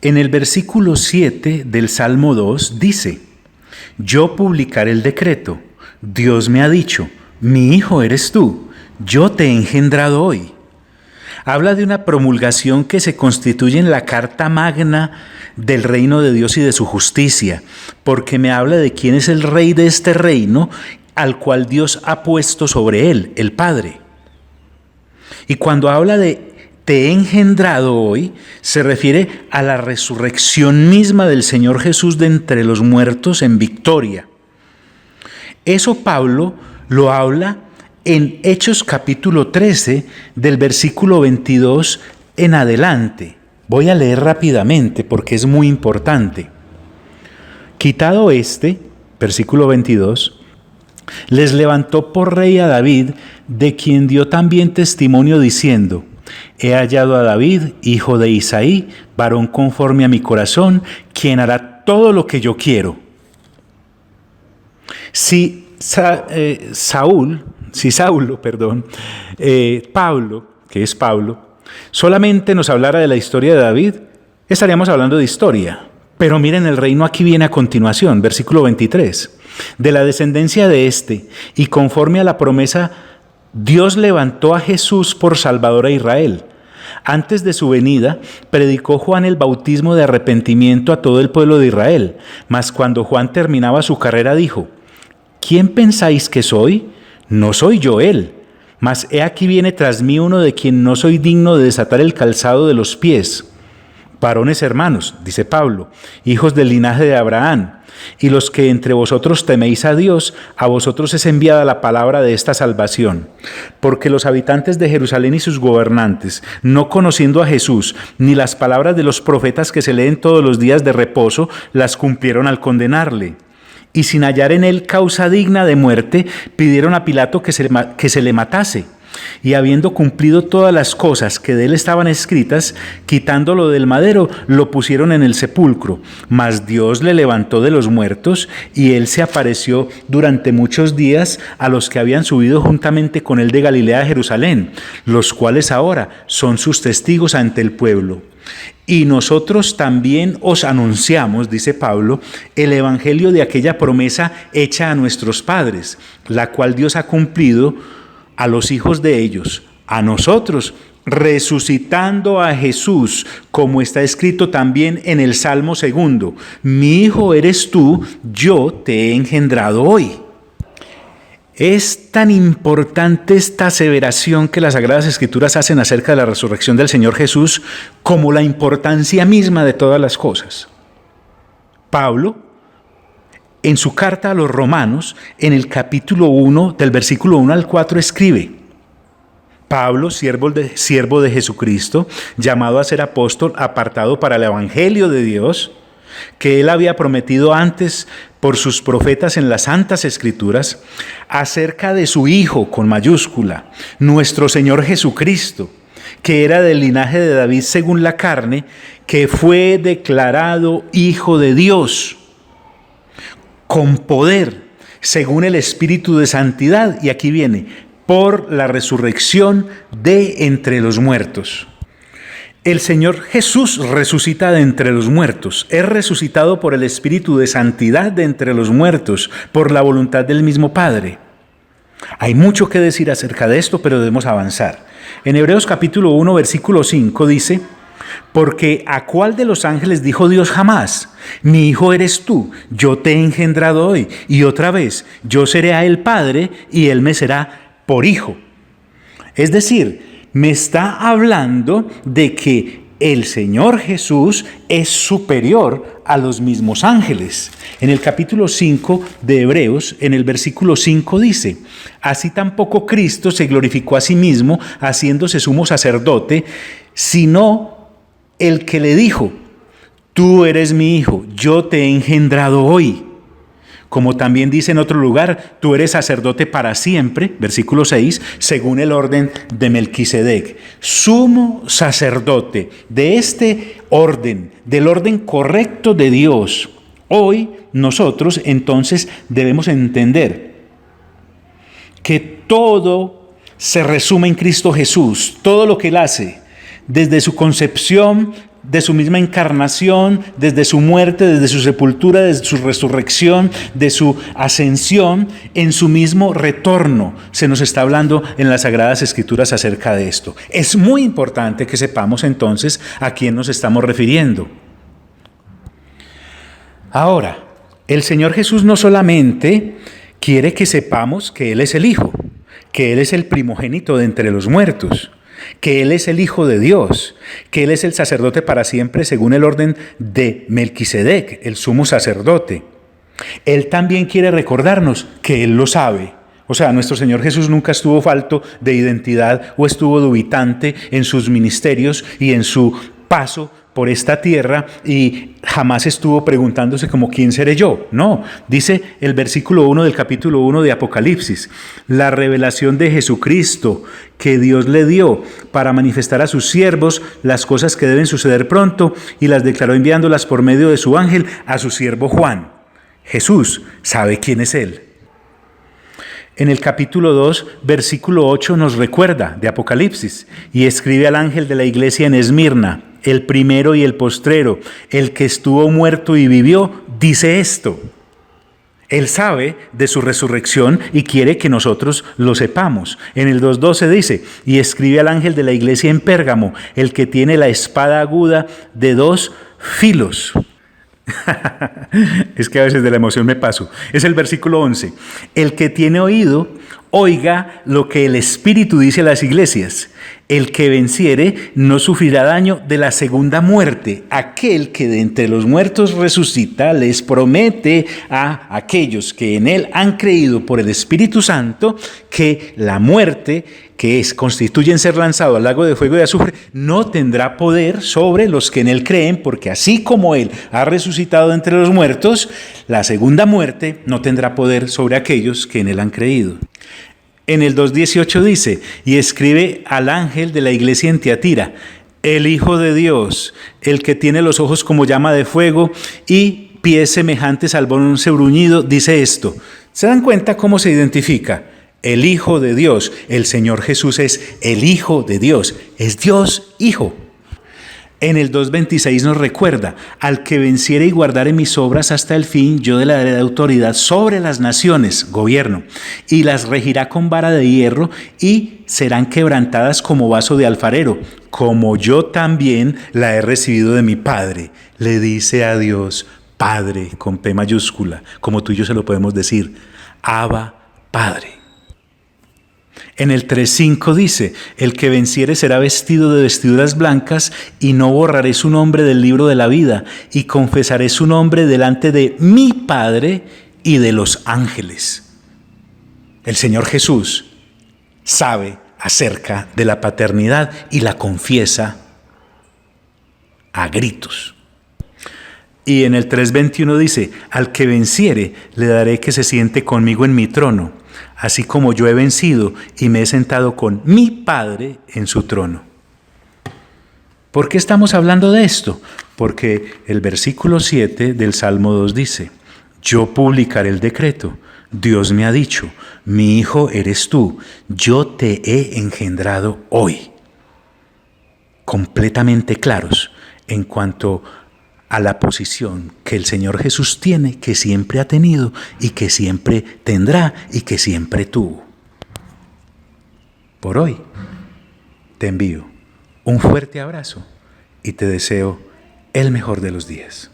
En el versículo 7 del Salmo 2 dice: yo publicaré el decreto. Dios me ha dicho: mi hijo eres tú, yo te he engendrado hoy. Habla de una promulgación que se constituye en la carta magna del reino de Dios y de su justicia, porque me habla de quién es el rey de este reino, al cual Dios ha puesto sobre él, el Padre. Y cuando habla de te he engendrado hoy, se refiere a la resurrección misma del Señor Jesús de entre los muertos en victoria. Eso Pablo lo habla en Hechos capítulo 13, del versículo 22 en adelante. Voy a leer rápidamente porque es muy importante. Quitado versículo 22, les levantó por rey a David, de quien dio también testimonio diciendo: he hallado a David, hijo de Isaí, varón conforme a mi corazón, quien hará todo lo que yo quiero. Pablo, que es Pablo, solamente nos hablara de la historia de David, estaríamos hablando de historia. Pero miren, el reino aquí viene a continuación, versículo 23. De la descendencia de y conforme a la promesa, Dios levantó a Jesús por Salvador a Israel. Antes de su venida, predicó Juan el bautismo de arrepentimiento a todo el pueblo de Israel. Mas cuando Juan terminaba su carrera, dijo: ¿quién pensáis que soy? No soy yo él, mas he aquí viene tras mí uno de quien no soy digno de desatar el calzado de los pies. Varones hermanos, dice Pablo, hijos del linaje de Abraham, y los que entre vosotros teméis a Dios, a vosotros es enviada la palabra de esta salvación. Porque los habitantes de Jerusalén y sus gobernantes, no conociendo a Jesús, ni las palabras de los profetas que se leen todos los días de reposo, las cumplieron al condenarle. Y sin hallar en él causa digna de muerte, pidieron a Pilato que se le matase. Y habiendo cumplido todas las cosas que de él estaban escritas, quitándolo del madero, lo pusieron en el sepulcro. Mas Dios le levantó de los muertos, y él se apareció durante muchos días a los que habían subido juntamente con él de Galilea a Jerusalén, los cuales ahora son sus testigos ante el pueblo. Y nosotros también os anunciamos, dice Pablo, el evangelio de aquella promesa hecha a nuestros padres, la cual Dios ha cumplido a los hijos de ellos, a nosotros, resucitando a Jesús, como está escrito también en el Salmo 2: mi hijo eres tú, yo te he engendrado hoy. Es tan importante esta aseveración que las Sagradas Escrituras hacen acerca de la resurrección del Señor Jesús, como la importancia misma de todas las cosas. Pablo, en su carta a los Romanos, en el capítulo 1, del versículo 1 al 4, escribe: Pablo, siervo de Jesucristo, llamado a ser apóstol, apartado para el evangelio de Dios, que él había prometido antes por sus profetas en las Santas Escrituras, acerca de su Hijo, con mayúscula, nuestro Señor Jesucristo, que era del linaje de David según la carne, que fue declarado Hijo de Dios, con poder, según el Espíritu de Santidad, y aquí viene, por la resurrección de entre los muertos. El Señor Jesús resucita de entre los muertos, es resucitado por el Espíritu de Santidad de entre los muertos, por la voluntad del mismo Padre. Hay mucho que decir acerca de esto, pero debemos avanzar. En Hebreos capítulo 1, versículo 5 dice: porque ¿a cuál de los ángeles dijo Dios jamás? Mi hijo eres tú, yo te he engendrado hoy. Y otra vez, yo seré a él padre y él me será por hijo. Es decir, me está hablando de que el Señor Jesús es superior a los mismos ángeles. En el capítulo 5 de Hebreos, en el versículo 5 dice: así tampoco Cristo se glorificó a sí mismo, haciéndose sumo sacerdote, sino el que le dijo: tú eres mi hijo, yo te he engendrado hoy. Como también dice en otro lugar: tú eres sacerdote para siempre, versículo 6, según el orden de Melquisedec. Sumo sacerdote de este orden, del orden correcto de Dios. Hoy nosotros entonces debemos entender que todo se resume en Cristo Jesús, todo lo que Él hace, desde su concepción, de su misma encarnación, desde su muerte, desde su sepultura, desde su resurrección, de su ascensión, en su mismo retorno. Se nos está hablando en las Sagradas Escrituras acerca de esto. Es muy importante que sepamos entonces a quién nos estamos refiriendo. Ahora, el Señor Jesús no solamente quiere que sepamos que Él es el Hijo, que Él es el primogénito de entre los muertos, que Él es el Hijo de Dios, que Él es el sacerdote para siempre según el orden de Melquisedec, el sumo sacerdote. Él también quiere recordarnos que Él lo sabe. O sea, nuestro Señor Jesús nunca estuvo falto de identidad o estuvo dubitante en sus ministerios y en su paso por esta tierra, y jamás estuvo preguntándose como ¿quién seré yo? No, dice el versículo 1 del capítulo 1 de Apocalipsis, la revelación de Jesucristo que Dios le dio para manifestar a sus siervos las cosas que deben suceder pronto, y las declaró enviándolas por medio de su ángel a su siervo Juan. Jesús sabe quién es Él. En el capítulo 2, versículo 8 nos recuerda de Apocalipsis, y escribe al ángel de la iglesia en Esmirna, el primero y el postrero, el que estuvo muerto y vivió, dice esto. Él sabe de su resurrección y quiere que nosotros lo sepamos. En el 2:12 dice, y escribe al ángel de la iglesia en Pérgamo, el que tiene la espada aguda de 2 filos. Es que a veces de la emoción me paso. Es el versículo 11. El que tiene oído, oiga lo que el Espíritu dice a las iglesias. El que venciere no sufrirá daño de la segunda muerte. Aquel que de entre los muertos resucita les promete a aquellos que en él han creído por el Espíritu Santo que la muerte, que constituye en ser lanzado al lago de fuego y de azufre, no tendrá poder sobre los que en él creen, porque así como él ha resucitado de entre los muertos, la segunda muerte no tendrá poder sobre aquellos que en él han creído. En el 2:18 dice, y escribe al ángel de la iglesia en Tiatira, el Hijo de Dios, el que tiene los ojos como llama de fuego y pies semejantes al bronce bruñido, dice esto. ¿Se dan cuenta cómo se identifica? El Hijo de Dios, el Señor Jesús es el Hijo de Dios, es Dios Hijo. En el 2:26 nos recuerda, al que venciere y guardare mis obras hasta el fin, yo le daré autoridad sobre las naciones, gobierno, y las regirá con vara de hierro, y serán quebrantadas como vaso de alfarero, como yo también la he recibido de mi Padre. Le dice a Dios, Padre, con P mayúscula, como tú y yo se lo podemos decir, Abba, Padre. En el 3:5 dice, el que venciere será vestido de vestiduras blancas, y no borraré su nombre del libro de la vida, y confesaré su nombre delante de mi Padre y de los ángeles. El Señor Jesús sabe acerca de la paternidad y la confiesa a gritos. Y en el 3:21 dice, al que venciere le daré que se siente conmigo en mi trono, así como yo he vencido y me he sentado con mi Padre en su trono. ¿Por qué estamos hablando de esto? Porque el versículo 7 del Salmo 2 dice, yo publicaré el decreto. Dios me ha dicho, mi hijo eres tú, yo te he engendrado hoy. Completamente claros en cuanto a la posición que el Señor Jesús tiene, que siempre ha tenido y que siempre tendrá y que siempre tuvo. Por hoy te envío un fuerte abrazo y te deseo el mejor de los días.